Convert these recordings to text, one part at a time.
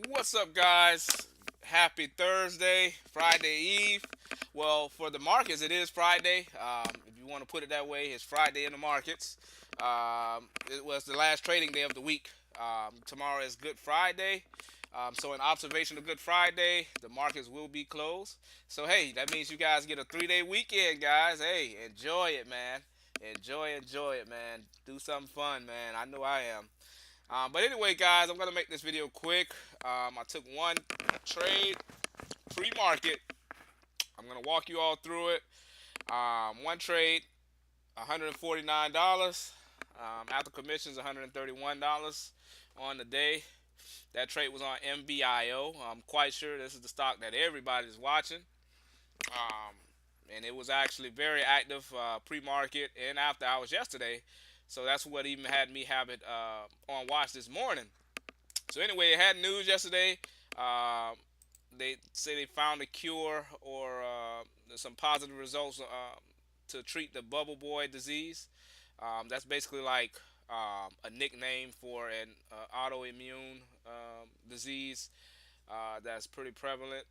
What's up, guys? Happy Thursday, Friday Eve. Well, for the markets, it is Friday. If you want to put it that way, it's Friday in the markets. It was the last trading day of the week. Tomorrow is Good Friday. So, in observation of Good Friday, the markets will be closed. So, hey, that means you guys get a 3 day weekend, guys. Hey, enjoy it, man. Enjoy it, man. Do something fun, man. I know I am. But anyway, guys, I'm gonna make this video quick. I took one trade pre-market. I'm gonna walk you all through it. One trade, $149. After commissions, $131 on the day. That trade was on MBIO. I'm quite sure this is the stock that everybody's watching. Um, and it was actually very active pre-market and after hours yesterday. So that's what even had me have it on watch this morning. So anyway, it had news yesterday. Uh, they say they found a cure or some positive results to treat the bubble boy disease. That's basically like a nickname for an autoimmune disease that's pretty prevalent,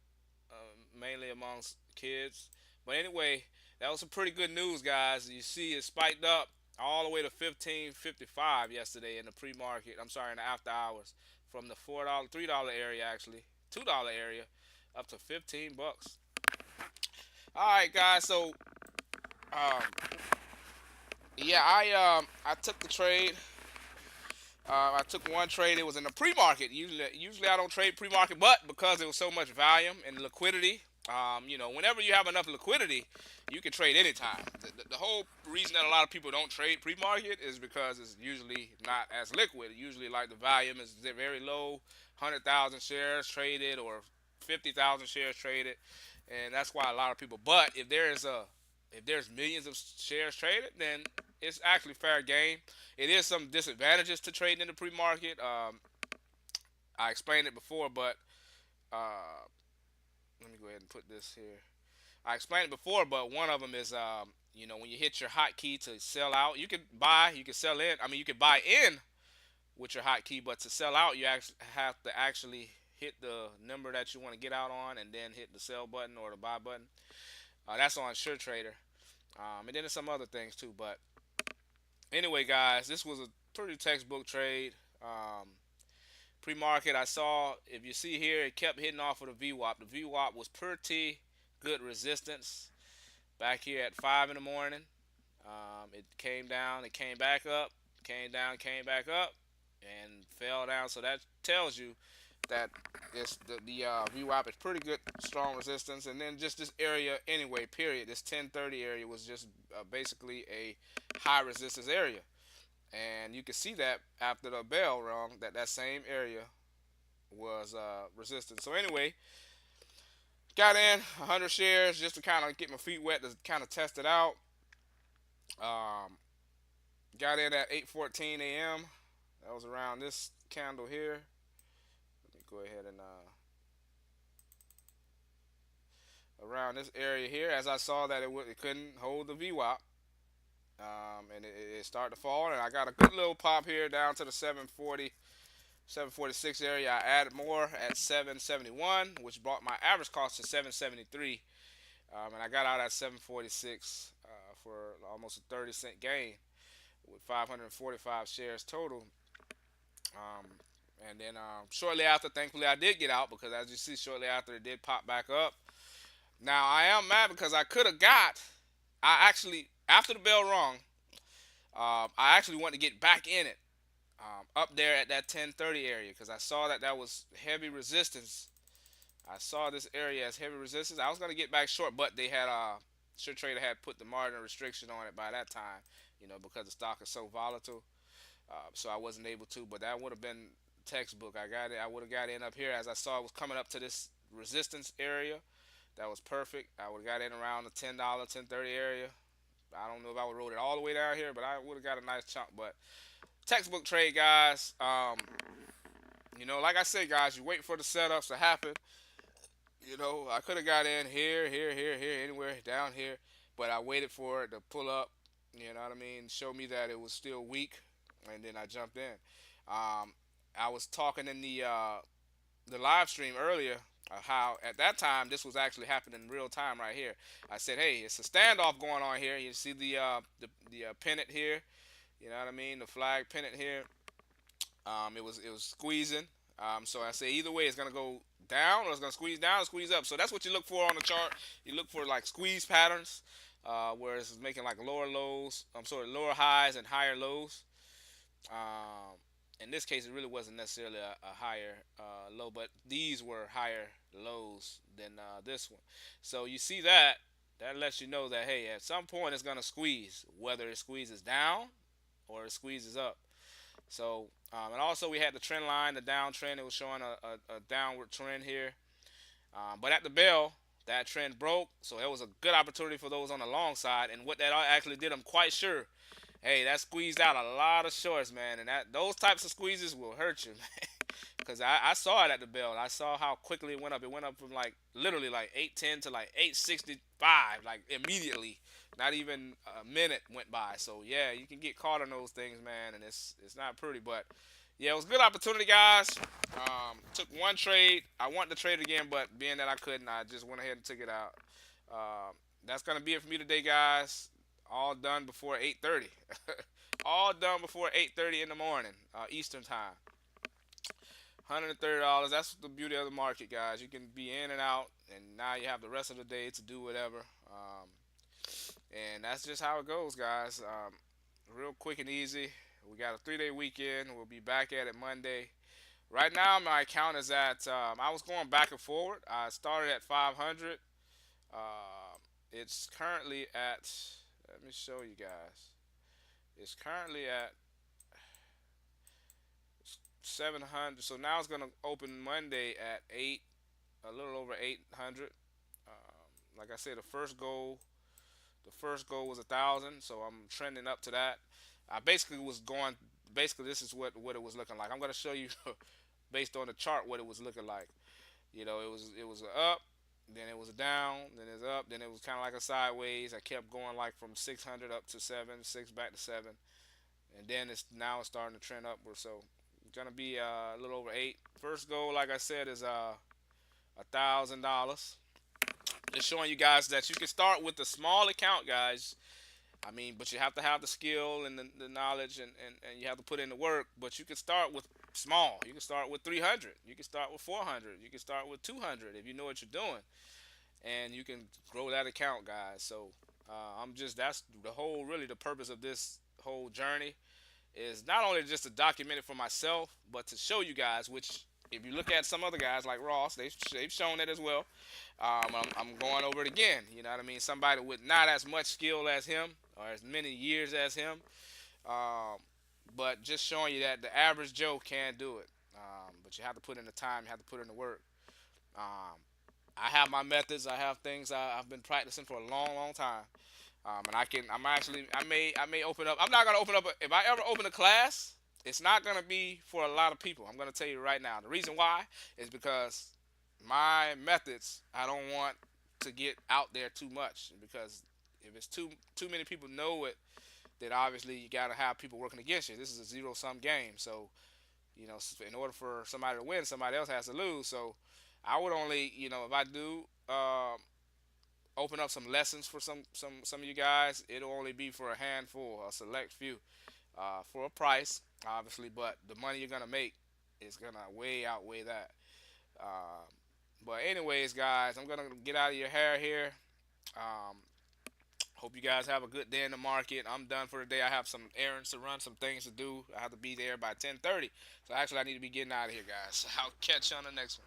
mainly amongst kids. But anyway, that was some pretty good news, guys. You see, it spiked up all the way to 15.55 yesterday in the pre-market. I'm sorry, in the after hours, from the $4, $3 area actually, $2 area, up to 15 bucks. All right, guys. So, um, yeah, I took the trade. I took one trade. It was in the pre-market. Usually I don't trade pre-market, but because there was so much volume and liquidity, whenever you have enough liquidity, you can trade anytime. The whole reason that a lot of people don't trade pre-market is because it's usually not as liquid. Usually, like the volume is very low, 100,000 shares traded or 50,000 shares traded, and that's why a lot of people. But if there's millions of shares traded, then it's actually fair game. It is some disadvantages to trading in the pre-market. I explained it before, but uh, let me go ahead and put this here. I explained it before, but one of them is, when you hit your hotkey to sell out, you can buy, you can sell in. I mean, you can buy in with your hotkey, but to sell out, you actually have to actually hit the number that you want to get out on, and then hit the sell button or the buy button. That's on SureTrader, and then there's some other things too. But anyway, guys, this was a pretty textbook trade. Pre-market, I saw, if you see here, it kept hitting off of the VWAP. The VWAP was pretty good resistance back here at 5 in the morning. It came down, it came back up, came down, came back up, and fell down. So that tells you that the VWAP is pretty good, strong resistance. And then just this area anyway, period. This 1030 area was just basically a high resistance area. And you can see that after the bell rung, that same area was resistant. So anyway, got in 100 shares just to kind of get my feet wet to kind of test it out. Um, got in at 8:14 a.m. That was around this candle here. Let me go ahead and around this area here, as I saw that it couldn't hold the VWAP. And it started to fall, and I got a good little pop here down to the 740, 746 area. I added more at 771, which brought my average cost to 773, and I got out at 746 for almost a 30-cent gain with 545 shares total. Um, and then shortly after, thankfully, I did get out because, as you see, shortly after it did pop back up. Now I am mad because I could have got. I actually, after the bell rung, I actually wanted to get back in it, up there at that 1030 area, because I saw that was heavy resistance. I saw this area as heavy resistance. I was gonna get back short, but they had Sure Trader had put the margin restriction on it by that time, because the stock is so volatile. So I wasn't able to, but that would have been textbook. I got it. I would have got in up here as I saw it was coming up to this resistance area. That was perfect. I would have got in around the $10, 1030 area. I don't know if I would have rode it all the way down here, but I would have got a nice chunk. But textbook trade, guys. Like I said, guys, you wait for the setups to happen. I could have got in here, here, here, here, anywhere down here, but I waited for it to pull up. You know what I mean? Show me that it was still weak, and then I jumped in. I was talking in the live stream earlier, how at that time this was actually happening in real time right here. I said, hey, it's a standoff going on here. You see the pennant here. You know what I mean? The flag pennant here. It was squeezing. So I say either way, it's gonna go down or it's gonna squeeze down or squeeze up. So that's what you look for on the chart. You look for like squeeze patterns, where it's making like lower lows. I'm sorry, lower highs and higher lows. Um, in this case, it really wasn't necessarily a higher low, but these were higher lows than this one. So you see that, that lets you know that hey, at some point it's gonna squeeze, whether it squeezes down or it squeezes up. So and also we had the trend line, the downtrend. It was showing a downward trend here, but at the bell, that trend broke, so it was a good opportunity for those on the long side. And what that actually did, I'm quite sure, hey, that squeezed out a lot of shorts, man. And that those types of squeezes will hurt you, man. Because I saw it at the bell. I saw how quickly it went up. It went up from like literally like 810 to like 865, like immediately. Not even a minute went by. So yeah, you can get caught on those things, man, and it's not pretty. But yeah, it was a good opportunity, guys. Took one trade. I wanted to trade again, but being that I couldn't, I just went ahead and took it out. That's gonna be it for me today, guys. All done before 8:30. All done before 8:30 in the morning, Eastern time. $130. That's the beauty of the market, guys. You can be in and out, and now you have the rest of the day to do whatever. And that's just how it goes, guys. Real quick and easy. We got a 3-day weekend. We'll be back at it Monday. Right now, my account is at. I was going back and forward. I started at 500. It's currently at. Let me show you guys. It's currently at 700. So now it's gonna open Monday at a little over 800. Like I said, the first goal was 1,000. So I'm trending up to that. I basically was going. Basically, this is what it was looking like. I'm gonna show you based on the chart what it was looking like. You know, it was a up, then it was a down, then it's up, then it was kind of like a sideways. I kept going like from 600 up to 6 back to 7, and then it's starting to trend upward. So it's gonna be a little over 8. First goal, like I said, is $1,000. Just showing you guys that you can start with a small account, guys. I mean, but you have to have the skill and the knowledge, and you have to put in the work. But you can start with small. You can start with 300. You can start with 400. You can start with 200 if you know what you're doing, and you can grow that account, guys. So that's the whole, really the purpose of this whole journey is not only just to document it for myself, but to show you guys. Which, if you look at some other guys like Ross, they've shown it as well. I'm going over it again. You know what I mean? Somebody with not as much skill as him or as many years as him, um, but just showing you that the average Joe can do it. But you have to put in the time. You have to put in the work. Um, I have my methods. I have things I've been practicing for a long, long time. And I may open up. I'm not gonna open up. If I ever open a class, it's not gonna be for a lot of people. I'm gonna tell you right now. The reason why is because my methods, I don't want to get out there too much, because if it's too many people know it, then obviously you gotta have people working against you. This is a zero sum game. So in order for somebody to win, somebody else has to lose. So I would only, if I do open up some lessons for some of you guys, it'll only be for a handful, a select few, for a price, obviously. But the money you're gonna make is gonna way outweigh that. Uh, but anyways, guys, I'm gonna get out of your hair here. Um, Hope you guys have a good day in the market. I'm done for the day. I have some errands to run, some things to do. I have to be there by 10:30. So actually, I need to be getting out of here, guys. I'll catch you on the next one.